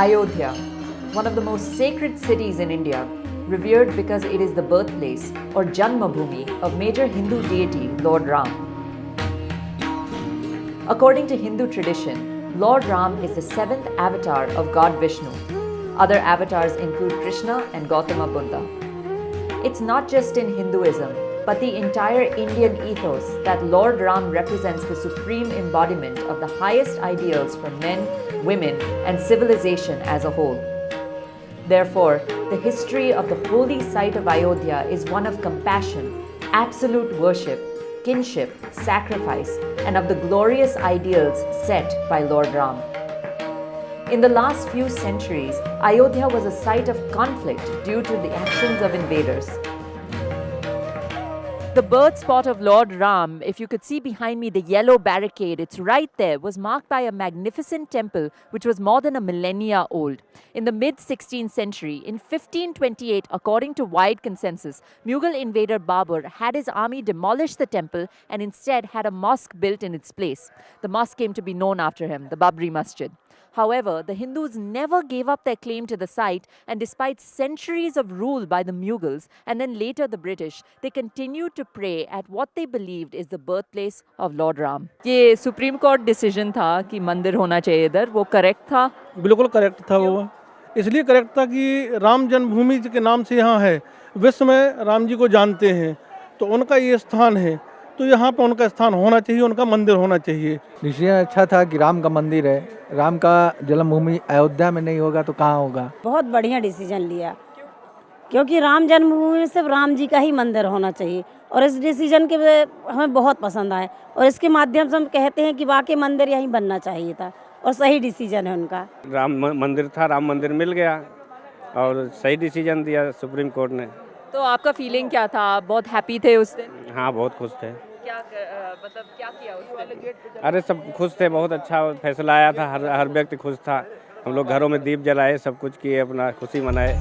Ayodhya, one of the most sacred cities in India, revered because it is the birthplace or Janmabhoomi of major Hindu deity Lord Ram. According to Hindu tradition, Lord Ram is the seventh avatar of God Vishnu. Other avatars include Krishna and Gautama Buddha. It's not just in Hinduism, but the entire Indian ethos that Lord Ram represents the supreme embodiment of the highest ideals for men, women, and civilization as a whole. Therefore, the history of the holy site of Ayodhya is one of compassion, absolute worship, kinship, sacrifice, and of the glorious ideals set by Lord Ram. In the last few centuries, Ayodhya was a site of conflict due to the actions of invaders. The birth spot of Lord Ram, if you could see behind me the yellow barricade, it's right there, was marked by a magnificent temple which was more than a millennia old. In the mid-16th century, in 1528, according to wide consensus, Mughal invader Babur had his army demolish the temple and instead had a mosque built in its place. The mosque came to be known after him, the Babri Masjid. However, the Hindus never gave up their claim to the site, and despite centuries of rule by the Mughals and then later the British, they continued to pray at what they believed is the birthplace of Lord Ram. ये supreme court decision था कि मंदिर होना चाहिए इधर, वो correct था? बिल्कुल करेक्ट था वो। इसलिए करेक्ट था कि राम जन्मभूमि के नाम से यहाँ है, विश्व में राम जी को जानते हैं, तो उनका ये स्थान है, तो यहाँ पर उनका स्थान होना चाहिए, उनका मंदिर होना चाहिए। डिसीजन अच्छा था कि राम का मंदिर है, राम का जन्मभूमि अयोध्या में नहीं होगा तो कहाँ होगा। बहुत बढ़िया डिसीजन लिया, क्योंकि राम जन्मभूमि में सिर्फ राम जी का ही मंदिर होना चाहिए, और इस डिसीजन के हमें बहुत पसंद आए, और इसके माध्यम से हम कहते हैं कि वाकई मंदिर यहीं बनना चाहिए था, और सही डिसीजन है उनका। राम मंदिर था, राम मंदिर मिल गया और सही डिसीजन दिया सुप्रीम कोर्ट ने। तो आपका फीलिंग क्या था? आप बहुत हैप्पी थे उस दिन? हाँ, बहुत खुश थे। क्या किया उस दिन? अरे सब खुश थे, बहुत अच्छा फैसला आया था, हर व्यक्ति खुश था। हम लोग घरों में दीप जलाए, सब कुछ किए, अपना खुशी मनाए।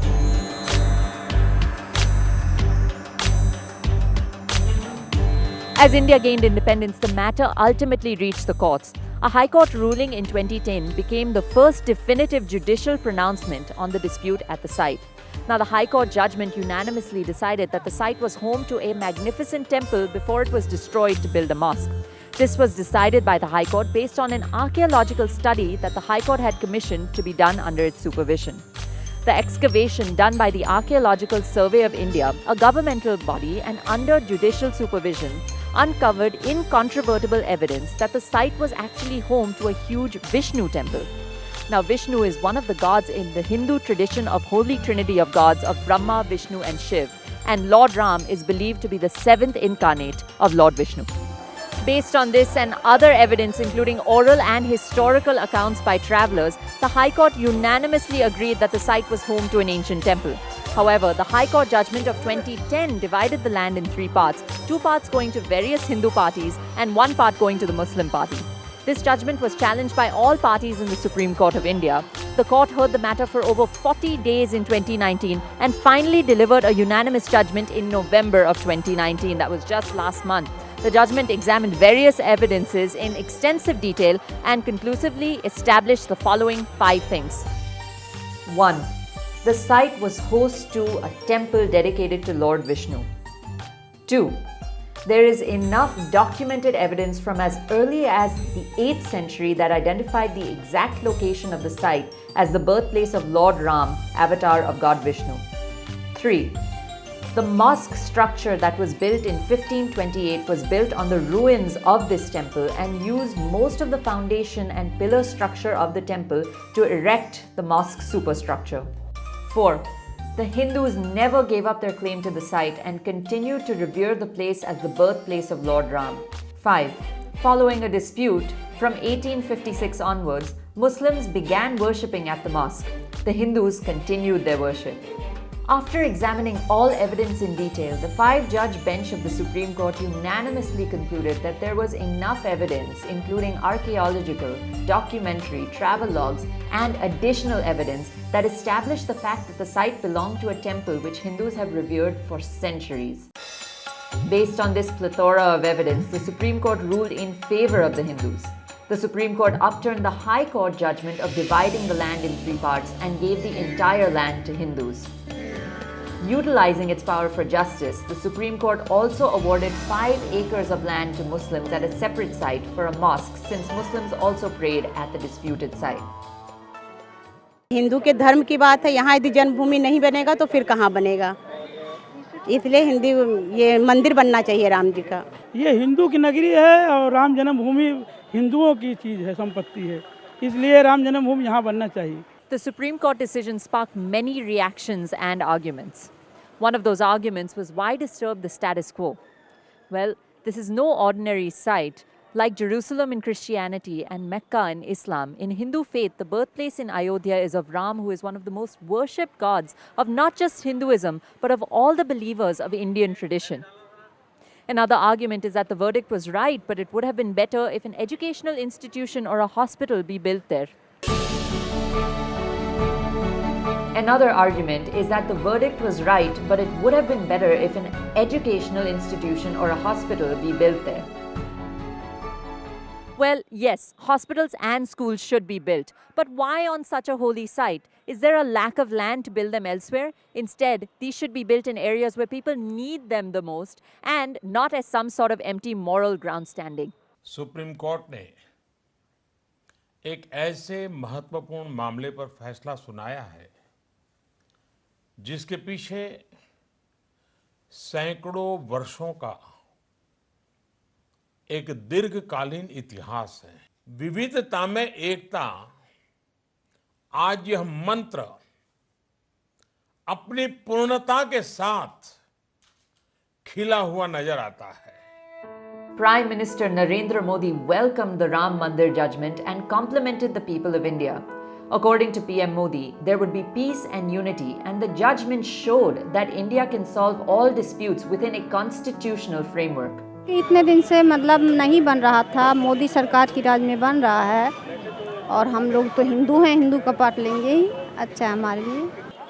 As India gained independence, the matter ultimately reached the courts. A High Court ruling in 2010 became the first definitive judicial pronouncement on the dispute at the site. Now, the High Court judgment unanimously decided that the site was home to a magnificent temple before it was destroyed to build a mosque. This was decided by the High Court based on an archaeological study that the High Court had commissioned to be done under its supervision. The excavation done by the Archaeological Survey of India, a governmental body, and under judicial supervision, uncovered incontrovertible evidence that the site was actually home to a huge Vishnu temple. Now, Vishnu is one of the gods in the Hindu tradition of Holy Trinity of gods of Brahma, Vishnu, and Shiv, and Lord Ram is believed to be the seventh incarnate of Lord Vishnu. Based on this and other evidence, including oral and historical accounts by travelers, the High Court unanimously agreed that the site was home to an ancient temple. However, the High Court judgment of 2010 divided the land in three parts, two parts going to various Hindu parties and one part going to the Muslim party. This judgment was challenged by all parties in the Supreme Court of India. The court heard the matter for over 40 days in 2019 and finally delivered a unanimous judgment in November of 2019. That was just last month. The judgment examined various evidences in extensive detail and conclusively established the following 5 things. 1. The site was host to a temple dedicated to Lord Vishnu. 2. There is enough documented evidence from as early as the 8th century that identified the exact location of the site as the birthplace of Lord Ram, avatar of God Vishnu. 3. The mosque structure that was built in 1528 was built on the ruins of this temple and used most of the foundation and pillar structure of the temple to erect the mosque superstructure. 4. The Hindus never gave up their claim to the site and continued to revere the place as the birthplace of Lord Ram. 5. Following a dispute, from 1856 onwards, Muslims began worshipping at the mosque. The Hindus continued their worship. After examining all evidence in detail, the 5-judge bench of the Supreme Court unanimously concluded that there was enough evidence, including archaeological, documentary, travel logs, and additional evidence that established the fact that the site belonged to a temple which Hindus have revered for centuries. Based on this plethora of evidence, the Supreme Court ruled in favor of the Hindus. The Supreme Court upturned the High Court judgment of dividing the land in 3 parts and gave the entire land to Hindus. Utilizing its power for justice, the Supreme Court also awarded 5 acres of land to Muslims at a separate site for a mosque, since Muslims also prayed at the disputed site. Hindu के धर्म की बात है, यहाँ यदि जन्मभूमि नहीं बनेगा तो फिर कहाँ बनेगा। इसलिए ये मंदिर बनना चाहिए राम जी का। ये हिंदू की नगरी है और राम जन्मभूमि हिंदुओं की चीज़ है, संपत्ति है, इसलिए राम जन्मभूमि यहाँ बनना चाहिए। The Supreme Court decision sparked many reactions and arguments. One of those arguments was, why disturb the status quo? Well, this is no ordinary site. Like Jerusalem in Christianity and Mecca in Islam, in Hindu faith, the birthplace in Ayodhya is of Ram, who is one of the most worshipped gods of not just Hinduism, but of all the believers of Indian tradition. Another argument is that the verdict was right, but it would have been better if an educational institution or a hospital be built there. Another argument is that the verdict was right, but it would have been better if an educational institution or a hospital be built there. Well, yes, hospitals and schools should be built. But why on such a holy site? Is there a lack of land to build them elsewhere? Instead, these should be built in areas where people need them the most and not as some sort of empty moral grandstanding. Supreme court ने एक ऐसे महत्वपूर्ण मामले पर फैसला सुनाया है जिसके पीछे सैकड़ों वर्षों का एक दीर्घकालीन इतिहास है। विविधता में एकता, आज यह मंत्र अपनी पूर्णता के साथ खिला हुआ नजर आता है। Prime Minister Narendra Modi welcomed the Ram Mandir judgment and complimented the people of India. According to PM Modi, there would be peace and unity, and the judgment showed that India can solve all disputes within a constitutional framework. इतने दिन से मतलब नहीं बन रहा था, मोदी सरकार की राज में बन रहा है और हम लोग तो हिंदू हैं, हिंदू का पार्ट लेंगे ही, अच्छा है हमारे लिए।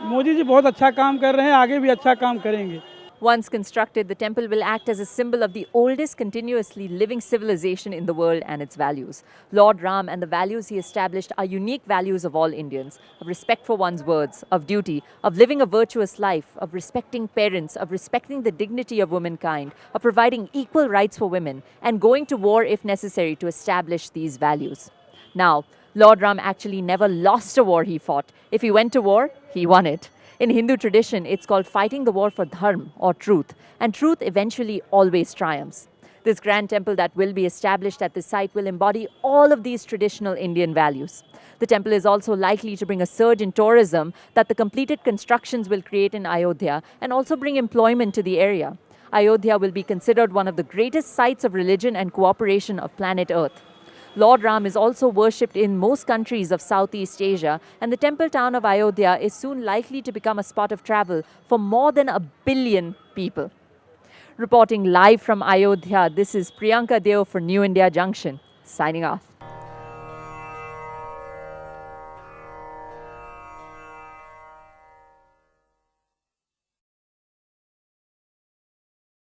मोदी जी बहुत अच्छा काम कर रहे हैं, आगे भी अच्छा काम करेंगे। Once constructed, the temple will act as a symbol of the oldest continuously living civilization in the world and its values. Lord Ram and the values he established are unique values of all Indians, of respect for one's words, of duty, of living a virtuous life, of respecting parents, of respecting the dignity of womankind, of providing equal rights for women, and going to war if necessary to establish these values. Now, Lord Ram actually never lost a war he fought. If he went to war, he won it. In Hindu tradition, it's called fighting the war for dharma or truth, and truth eventually always triumphs. This grand temple that will be established at this site will embody all of these traditional Indian values. The temple is also likely to bring a surge in tourism that the completed constructions will create in Ayodhya and also bring employment to the area. Ayodhya will be considered one of the greatest sites of religion and cooperation of planet Earth. Lord Ram is also worshipped in most countries of Southeast Asia, and the temple town of Ayodhya is soon likely to become a spot of travel for more than 1 billion people. Reporting live from Ayodhya, this is Priyanka Deo for New India Junction, signing off.